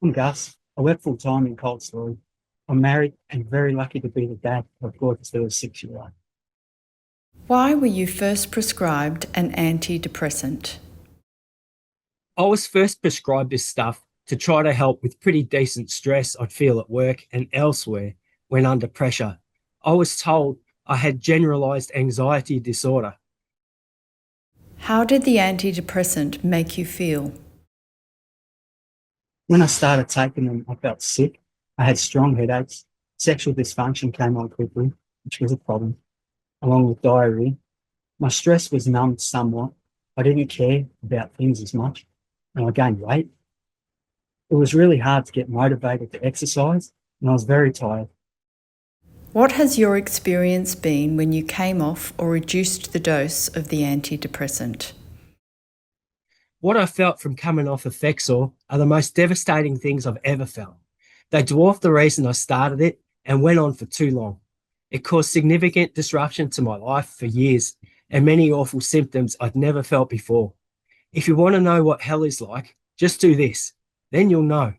I'm Gus. I work full time in cold storage. I'm married and very lucky to be the dad of a gorgeous little 6-year-old. Why were you first prescribed an antidepressant? I was first prescribed this stuff to try to help with pretty decent stress I'd feel at work and elsewhere when under pressure. I was told I had generalized anxiety disorder. How did the antidepressant make you feel? When I started taking them, I felt sick. I had strong headaches. Sexual dysfunction came on quickly, which was a problem, along with diarrhea. My stress was numbed somewhat. I didn't care about things as much, and I gained weight. It was really hard to get motivated to exercise, and I was very tired. What has your experience been when you came off or reduced the dose of the antidepressant? What I felt from coming off Effexor are the most devastating things I've ever felt. They dwarf the reason I started it and went on for too long. It caused significant disruption to my life for years and many awful symptoms I'd never felt before. If you want to know what hell is like, just do this, then you'll know.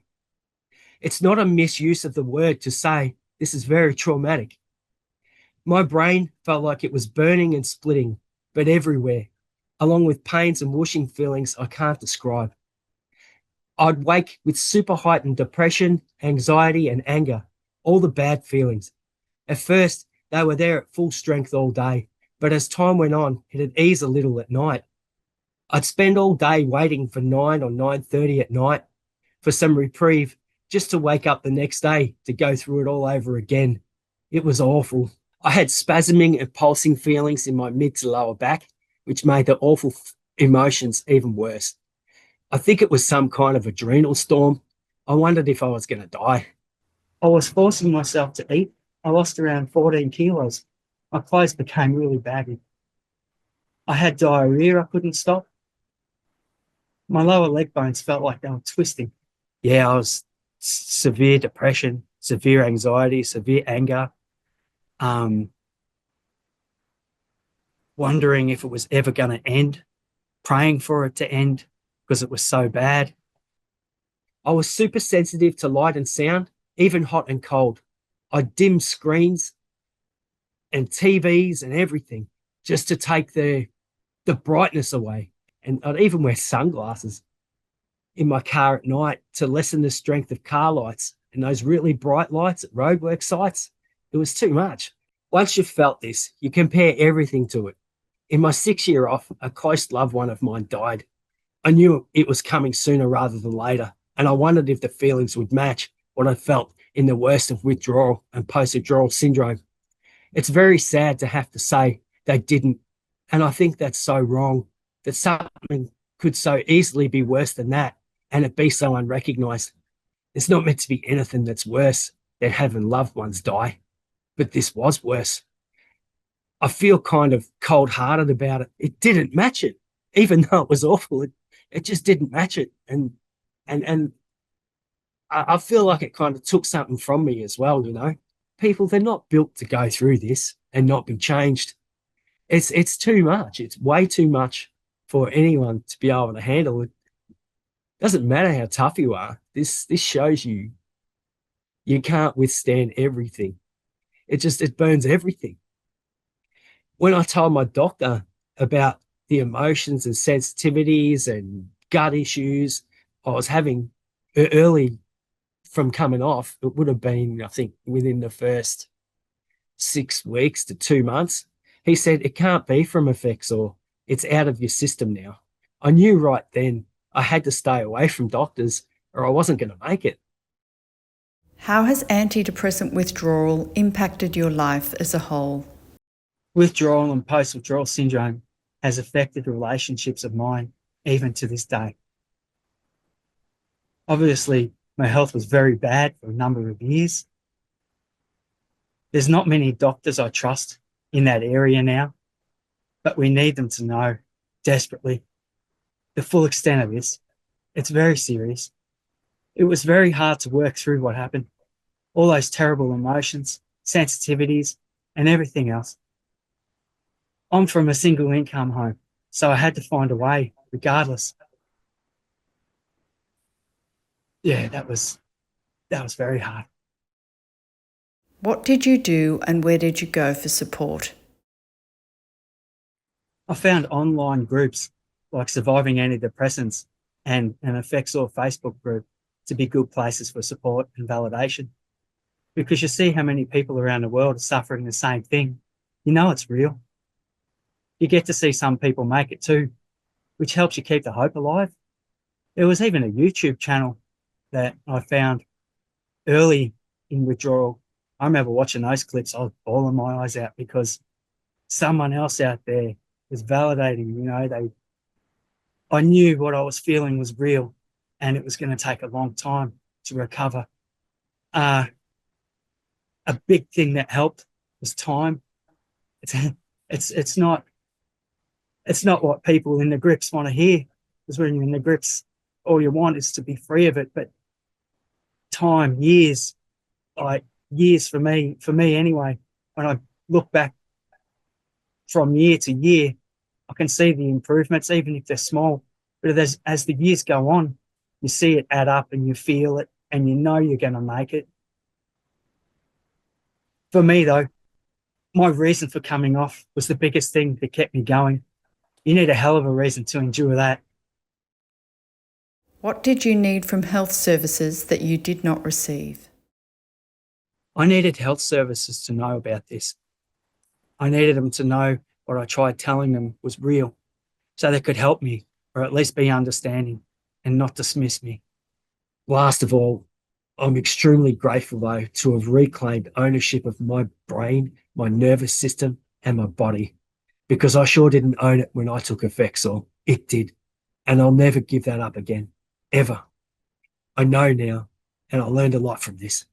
It's not a misuse of the word to say this is very traumatic. My brain felt like it was burning and splitting, but everywhere, along with pains and whooshing feelings I can't describe. I'd wake with super heightened depression, anxiety, and anger, all the bad feelings. At first, they were there at full strength all day, but as time went on, it'd ease a little at night. I'd spend all day waiting for 9 or 9:30 at night for some reprieve, just to wake up the next day to go through it all over again. It was awful. I had spasming and pulsing feelings in my mid to lower back, which made the awful emotions even worse. I think it was some kind of adrenal storm. I wondered if I was going to die. I was forcing myself to eat. I lost around 14 kilos. My clothes became really baggy. I had diarrhea I couldn't stop. My lower leg bones felt like they were twisting. Yeah, I was severe depression, severe anxiety, severe anger, um, wondering if it was ever going to end, praying for it to end because it was so bad. I was super sensitive to light and sound, even hot and cold. I'd dim screens and TVs and everything just to take the brightness away. And I'd even wear sunglasses in my car at night to lessen the strength of car lights and those really bright lights at roadwork sites. It was too much. Once you've felt this, you compare everything to it. In my 6 year off, a close loved one of mine died. I knew it was coming sooner rather than later, and I wondered if the feelings would match what I felt in the worst of withdrawal and post-withdrawal syndrome. It's very sad to have to say they didn't, and I think that's so wrong, that something could so easily be worse than that and it be so unrecognized. It's not meant to be anything that's worse than having loved ones die, but this was worse. I feel kind of cold-hearted about it. It didn't match it, even though it was awful. It just didn't match it, and I feel like it kind of took something from me as well. You know, people, they're not built to go through this and not be changed. It's too much. It's way too much for anyone to be able to handle. It doesn't matter how tough you are. This shows you can't withstand everything. It burns everything. When I told my doctor about the emotions and sensitivities and gut issues I was having early from coming off, it would have been, I think, within the first 6 weeks to 2 months. He said, it can't be from effects or it's out of your system now. I knew right then I had to stay away from doctors or I wasn't going to make it. How has antidepressant withdrawal impacted your life as a whole? Withdrawal and post-withdrawal syndrome has affected relationships of mine even to this day. Obviously, my health was very bad for a number of years. There's not many doctors I trust in that area now, but we need them to know desperately the full extent of this. It's very serious. It was very hard to work through what happened, all those terrible emotions, sensitivities, and everything else. I'm from a single income home, so I had to find a way regardless. Yeah, that was very hard. What did you do and where did you go for support? I found online groups like Surviving Antidepressants and an Effexor Facebook group to be good places for support and validation, because you see how many people around the world are suffering the same thing. You know it's real. You get to see some people make it too, which helps you keep the hope alive. There was even a YouTube channel that I found early in withdrawal. I remember watching those clips. I was bawling my eyes out because someone else out there was validating, I knew what I was feeling was real and it was going to take a long time to recover. A big thing that helped was time. It's, it's not what people in the grips want to hear, because when you're in the grips, all you want is to be free of it. But time, years, like years for me anyway, when I look back from year to year, I can see the improvements, even if they're small. But as the years go on, you see it add up and you feel it and you know you're going to make it. For me, though, my reason for coming off was the biggest thing that kept me going. You need a hell of a reason to endure that. What did you need from health services that you did not receive? I needed health services to know about this. I needed them to know what I tried telling them was real, so they could help me, or at least be understanding and not dismiss me. Last of all, I'm extremely grateful, though, to have reclaimed ownership of my brain, my nervous system, and my body, because I sure didn't own it when I took Effexor. It did. And I'll never give that up again, ever. I know now, and I learned a lot from this.